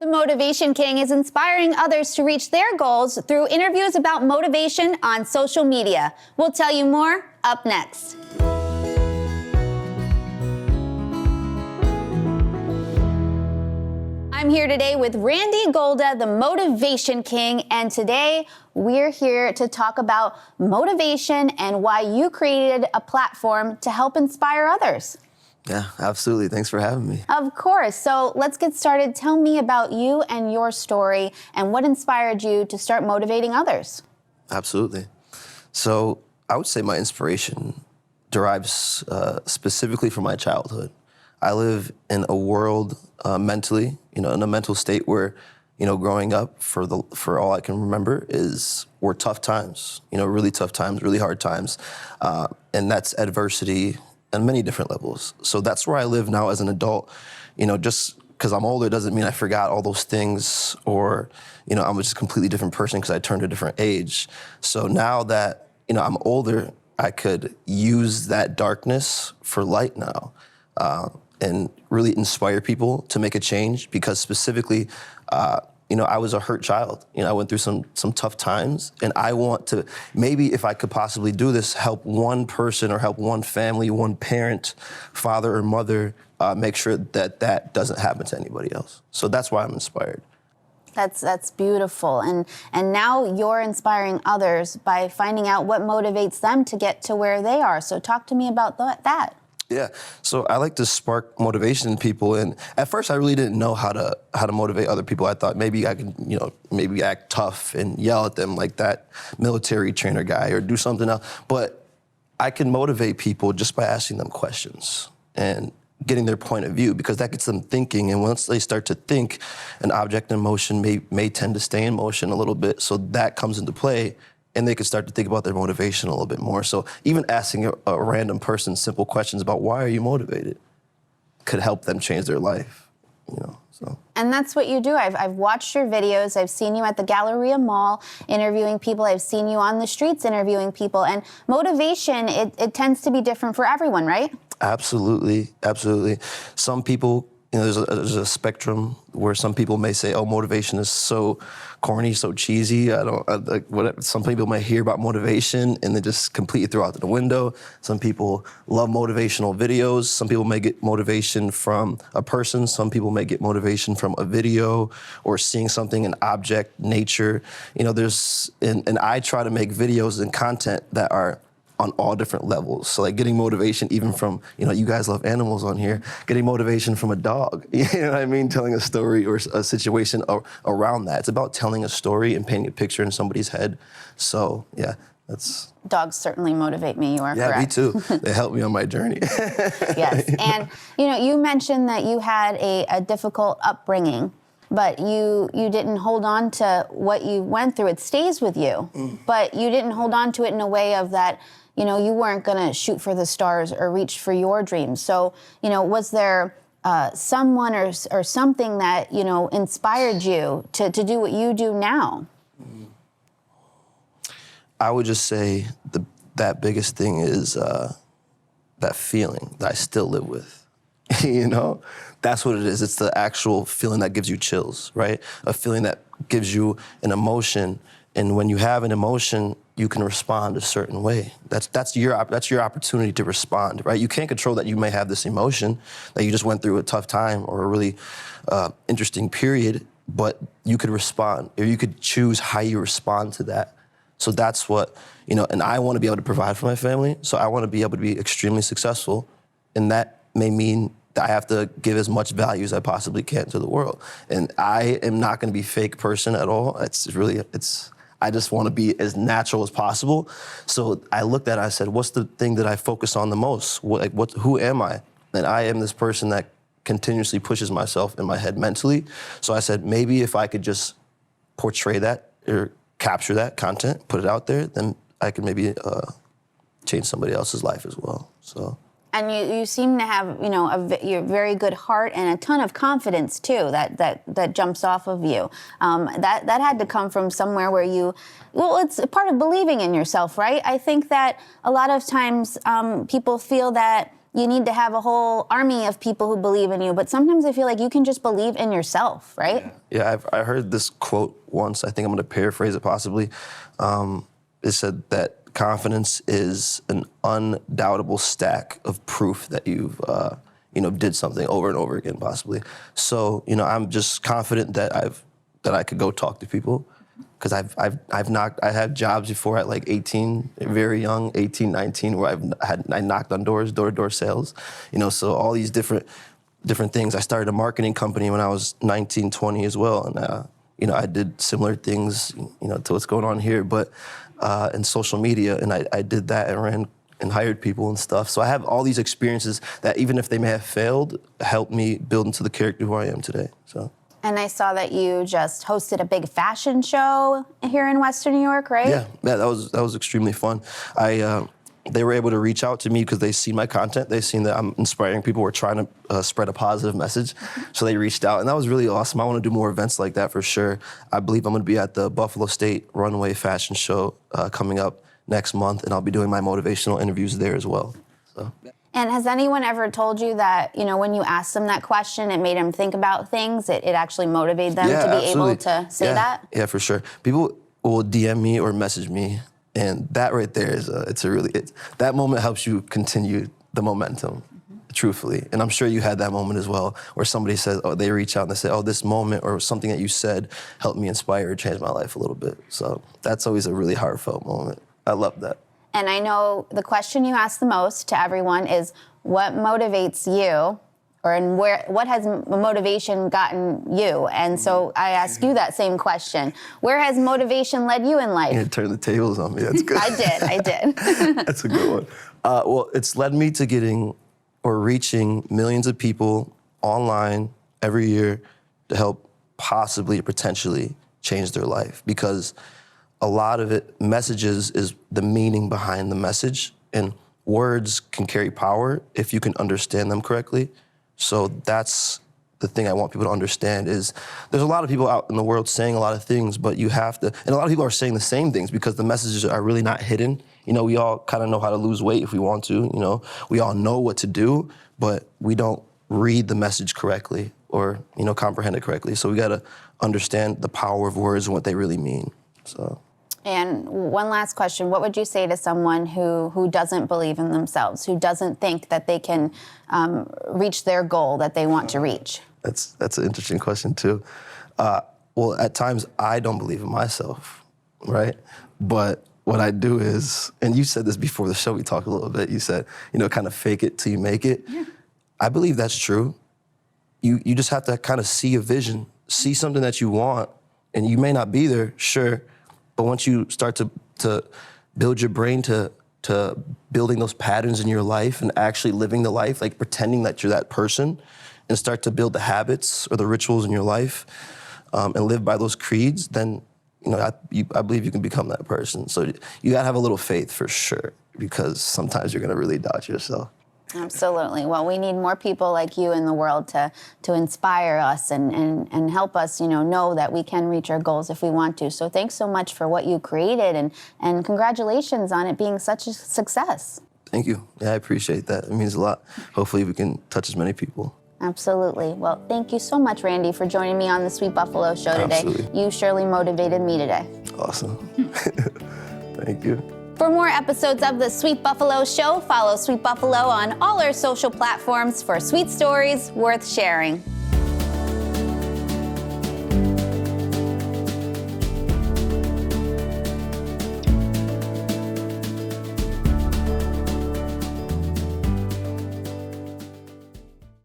The Motivation King is inspiring others to reach their goals through interviews about motivation on social media. We'll tell you more up next. I'm here today with Randy Golda, the Motivation King, and today we're here to talk about motivation and why you created a platform to help inspire others. Yeah, absolutely. Thanks for having me. Of course. So let's get started. Tell me about you and your story and what inspired you to start motivating others. Absolutely. So I would say my inspiration derives specifically from my childhood. I live in a world mentally, in a mental state where, growing up for all I can remember were tough times, really tough times, really hard times. And that's adversity on many different levels. So that's where I live now as an adult. Just because I'm older doesn't mean I forgot all those things or, I'm just a completely different person because I turned a different age. So now that, I'm older, I could use that darkness for light now and really inspire people to make a change because specifically, I was a hurt child. I went through some tough times, and I want to, maybe if I could possibly do this, help one person or help one family, one parent, father or mother, make sure that doesn't happen to anybody else. So that's why I'm inspired. That's beautiful. And now you're inspiring others by finding out what motivates them to get to where they are. So talk to me about that. Yeah, so I like to spark motivation in people, and at first I really didn't know how to motivate other people. I thought maybe I could, maybe act tough and yell at them like that military trainer guy or do something else. But I can motivate people just by asking them questions and getting their point of view because that gets them thinking. And once they start to think, an object in motion may tend to stay in motion a little bit. So that comes into play. And they can start to think about their motivation a little bit more. So even asking a random person simple questions about why are you motivated could help them change their life, so. And that's what you do. I've watched your videos. I've seen you at the Galleria Mall interviewing people. I've seen you on the streets interviewing people. And motivation, it tends to be different for everyone, right? Absolutely, absolutely. Some people, there's a spectrum where some people may say, oh, motivation is so corny, so cheesy. Some people might hear about motivation and they just completely throw it out the window. Some people love motivational videos. Some people may get motivation from a person. Some people may get motivation from a video or seeing something, an object, nature. And I try to make videos and content that are on all different levels. So like getting motivation even from, you guys love animals on here, getting motivation from a dog, telling a story or a situation around that. It's about telling a story and painting a picture in somebody's head. So yeah, that's... Dogs certainly motivate me, you are correct. Yeah, me too. They help me on my journey. Yes, and you mentioned that you had a difficult upbringing, but you didn't hold on to what you went through. It stays with you, but you didn't hold on to it in a way of that, you weren't going to shoot for the stars or reach for your dreams. So, was there someone or something that, inspired you to do what you do now? I would just say that biggest thing is that feeling that I still live with. That's what it is. It's the actual feeling that gives you chills, right? A feeling that gives you an emotion. And when you have an emotion, you can respond a certain way. That's your opportunity to respond, right? You can't control that you may have this emotion, that you just went through a tough time or a really interesting period, but you could respond, or you could choose how you respond to that. So that's what, and I want to be able to provide for my family, so I want to be able to be extremely successful, and that may mean that I have to give as much value as I possibly can to the world. And I am not going to be a fake person at all. I just want to be as natural as possible. So I looked at it, I said, what's the thing that I focus on the most? Who am I? And I am this person that continuously pushes myself in my head mentally. So I said, maybe if I could just portray that or capture that content, put it out there, then I could maybe change somebody else's life as well. So. And you seem to have, a very good heart and a ton of confidence too. That jumps off of you. That had to come from somewhere where it's part of believing in yourself, right? I think that a lot of times people feel that you need to have a whole army of people who believe in you. But sometimes I feel like you can just believe in yourself, right? Yeah, I heard this quote once. I think I'm going to paraphrase it possibly. It said that confidence is an undoubtable stack of proof that you've did something over and over again, possibly. So, I'm just confident that I could go talk to people, because I had jobs before at like 18, very young, 18, 19, where I knocked on doors, door-to-door sales, so all these different things. I started a marketing company when I was 19, 20 as well, and I did similar things, to what's going on here, but in social media, and I did that and ran and hired people and stuff. So I have all these experiences that, even if they may have failed, helped me build into the character who I am today. So. And I saw that you just hosted a big fashion show here in Western New York, right? Yeah, that was extremely fun. They were able to reach out to me because they see my content. They've seen that I'm inspiring people. We're trying to spread a positive message. So they reached out, and that was really awesome. I want to do more events like that for sure. I believe I'm going to be at the Buffalo State Runway Fashion Show coming up next month, and I'll be doing my motivational interviews there as well. So. And has anyone ever told you that, when you asked them that question, it made them think about things? It actually motivated them to be absolutely. able to say that? Yeah, for sure. People will DM me or message me, and that right there is that moment helps you continue the momentum, truthfully. And I'm sure you had that moment as well, where somebody says, they reach out and they say, this moment or something that you said helped me inspire or change my life a little bit. So that's always a really heartfelt moment. I love that. And I know the question you ask the most to everyone is, what motivates you, what has motivation gotten you? And so I ask you that same question. Where has motivation led you in life? You turn the tables on me. That's good. I did. That's a good one. Well, it's led me to reaching millions of people online every year to help possibly or potentially change their life, because a lot of messages is the meaning behind the message, and words can carry power if you can understand them correctly. So that's the thing I want people to understand is there's a lot of people out in the world saying a lot of things, but you have to, and a lot of people are saying the same things because the messages are really not hidden. We all kind of know how to lose weight if we want to, we all know what to do, but we don't read the message correctly or, comprehend it correctly. So we got to understand the power of words and what they really mean, so. And one last question. What would you say to someone who doesn't believe in themselves, who doesn't think that they can reach their goal that they want to reach? That's an interesting question, too. Well, at times, I don't believe in myself, right? But what I do is, and you said this before the show, we talked a little bit, you said, kind of fake it till you make it. Yeah. I believe that's true. You just have to kind of see a vision, see something that you want, and you may not be there, sure, but once you start to build your brain to building those patterns in your life and actually living the life, like pretending that you're that person, and start to build the habits or the rituals in your life and live by those creeds, then I believe you can become that person. So you gotta have a little faith for sure, because sometimes you're gonna really doubt yourself. Absolutely. Well, we need more people like you in the world to inspire us and help us, know that we can reach our goals if we want to. So thanks so much for what you created, and congratulations on it being such a success. Thank you. Yeah, I appreciate that. It means a lot. Hopefully we can touch as many people. Absolutely. Well, thank you so much, Randy, for joining me on the Sweet Buffalo Show today. Absolutely. You surely motivated me today. Awesome. Thank you. For more episodes of the Sweet Buffalo Show, follow Sweet Buffalo on all our social platforms for sweet stories worth sharing.